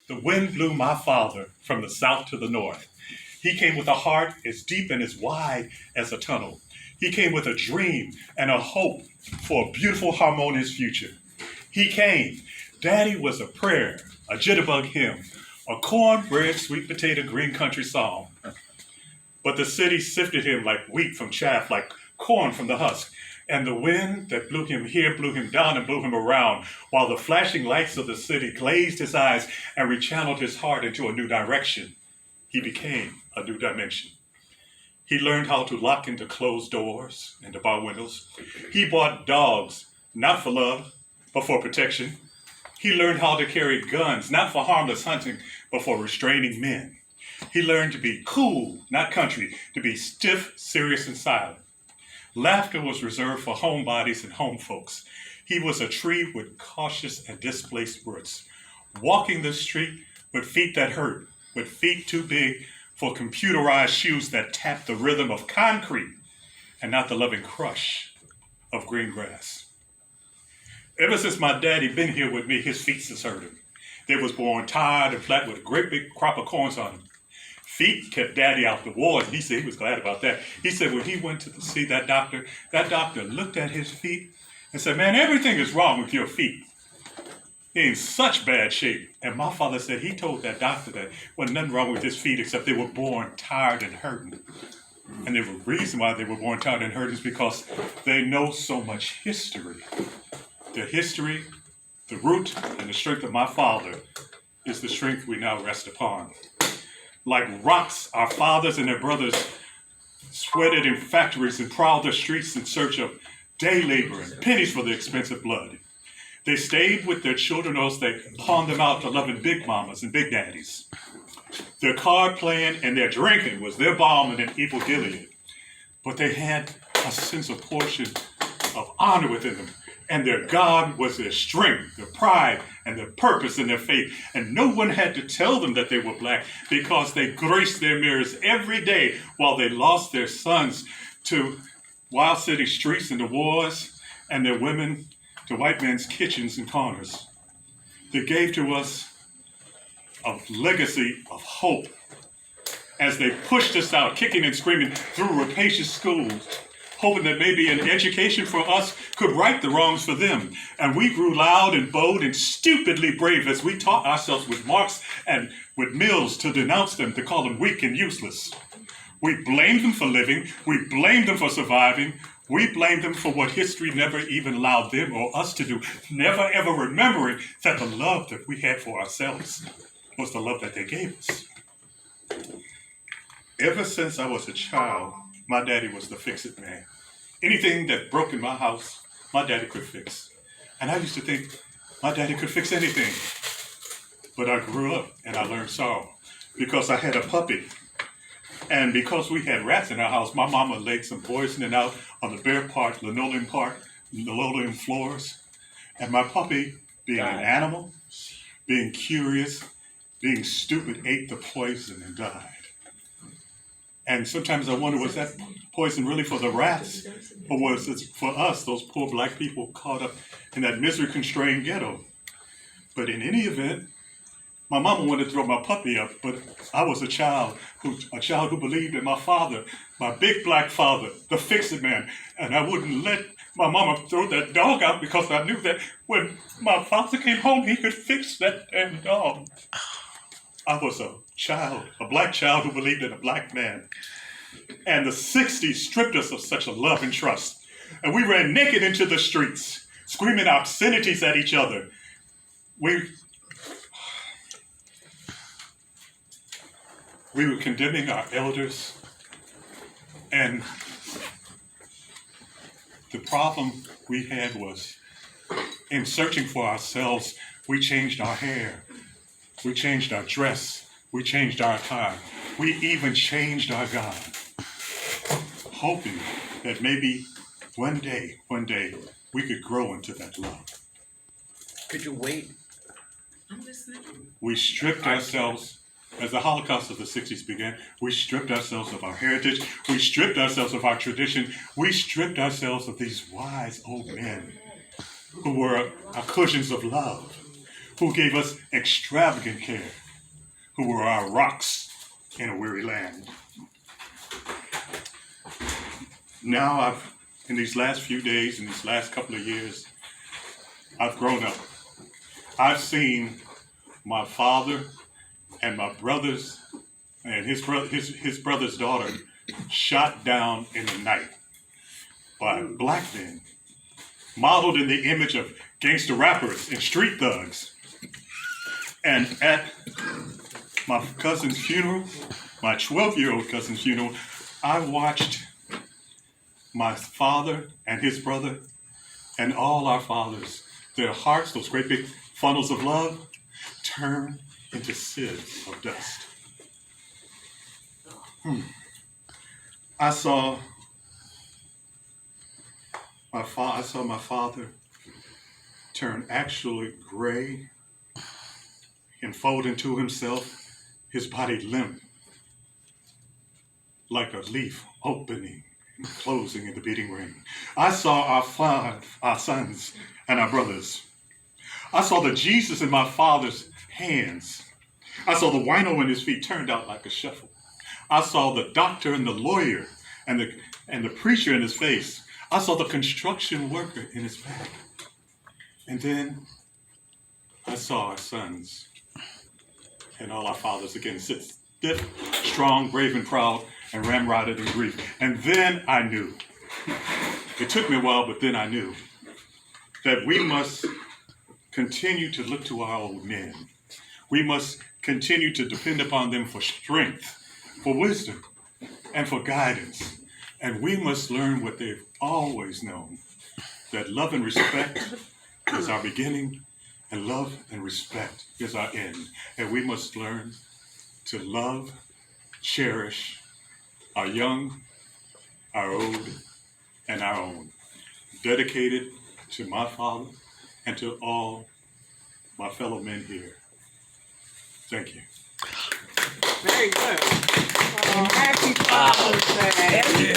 The wind blew my father from the south to the north. He came with a heart as deep and as wide as a tunnel. He came with a dream and a hope for a beautiful, harmonious future. He came. Daddy was a prayer, a jitterbug hymn, a cornbread, sweet potato, green country song. But the city sifted him like wheat from chaff, like corn from the husk. And the wind that blew him here blew him down and blew him around, while the flashing lights of the city glazed his eyes and rechanneled his heart into a new direction. He became a new dimension. He learned how to lock into closed doors and to bar windows. He bought dogs, not for love, but for protection. He learned how to carry guns, not for harmless hunting, but for restraining men. He learned to be cool, not country, to be stiff, serious, and silent. Laughter was reserved for homebodies and home folks. He was a tree with cautious and displaced roots, walking the street with feet that hurt, with feet too big for computerized shoes that tapped the rhythm of concrete and not the loving crush of green grass. Ever since my daddy been here with me, his feet has hurt him. They was born tired and flat with a great big crop of corns on them. Feet kept daddy out the wars, and he said he was glad about that. He said when he went to see that doctor looked at his feet and said, man, everything is wrong with your feet. They're in such bad shape. And my father said he told that doctor that wasn't nothing wrong with his feet except they were born tired and hurting. And the reason why they were born tired and hurting is because they know so much history. The history, the root, and the strength of my father is the strength we now rest upon. Like rocks, our fathers and their brothers sweated in factories and prowled the streets in search of day labor and pennies for the expensive blood. They stayed with their children, or else they pawned them out to loving big mamas and big daddies. Their card playing and their drinking was their balm and an evil Gilead. But they had a sense of portion of honor within them. And their God was their strength, their pride, and their purpose and their faith. And no one had to tell them that they were black because they graced their mirrors every day while they lost their sons to wild city streets and the wars, and their women to white men's kitchens and corners. They gave to us a legacy of hope as they pushed us out, kicking and screaming through rapacious schools, hoping that maybe an education for us could right the wrongs for them. And we grew loud and bold and stupidly brave as we taught ourselves with Marx and with Mills to denounce them, to call them weak and useless. We blamed them for living. We blamed them for surviving. We blamed them for what history never even allowed them or us to do, never ever remembering that the love that we had for ourselves was the love that they gave us. Ever since I was a child, my daddy was the fix-it man. Anything that broke in my house, my daddy could fix. And I used to think my daddy could fix anything. But I grew up and I learned sorrow because I had a puppy. And because we had rats in our house, my mama laid some poisoning out on the bare linoleum floors. And my puppy, being an animal, being curious, being stupid, ate the poison and died. And sometimes I wonder, was that poison really for the rats? Or was it for us, those poor black people caught up in that misery-constrained ghetto? But in any event, my mama wanted to throw my puppy up, but I was a child who believed in my father, my big black father, the fix-it man. And I wouldn't let my mama throw that dog out because I knew that when my father came home, he could fix that damn dog. I was a black child who believed in a black man. And the 60s stripped us of such a love and trust. And we ran naked into the streets, screaming obscenities at each other. We were condemning our elders. And the problem we had was, in searching for ourselves, we changed our hair. We changed our dress. We changed our attire. We even changed our God, hoping that maybe one day, we could grow into that love. Could you wait? I'm listening. We stripped ourselves, as the Holocaust of the 60s began, we stripped ourselves of our heritage. We stripped ourselves of our tradition. We stripped ourselves of these wise old men who were our cushions of love. who gave us extravagant care, who were our rocks in a weary land. Now in these last few days, in these last couple of years, I've grown up. I've seen my father and my brothers and his brother's daughter shot down in the night by black men, modeled in the image of gangster rappers and street thugs. And at my cousin's funeral, my 12-year-old cousin's funeral, I watched my father and his brother and all our fathers, their hearts, those great big funnels of love, turn into sieves of dust. I saw my father turn actually gray and fold into himself, his body limp, like a leaf opening and closing in the beating rain. I saw our sons and our brothers. I saw the Jesus in my father's hands. I saw the wino in his feet turned out like a shuffle. I saw the doctor and the lawyer and the preacher in his face. I saw the construction worker in his back. And then I saw our sons and all our fathers again sit stiff, strong, brave, and proud, and ramrodded in grief. And then I knew. It took me a while, but then I knew that we must continue to look to our old men. We must continue to depend upon them for strength, for wisdom, and for guidance. And we must learn what they've always known, that love and respect is our beginning, and love and respect is our end. And we must learn to love, cherish our young, our old, and our own. Dedicated to my father and to all my fellow men here. Thank you. Very good. Happy Father's Day.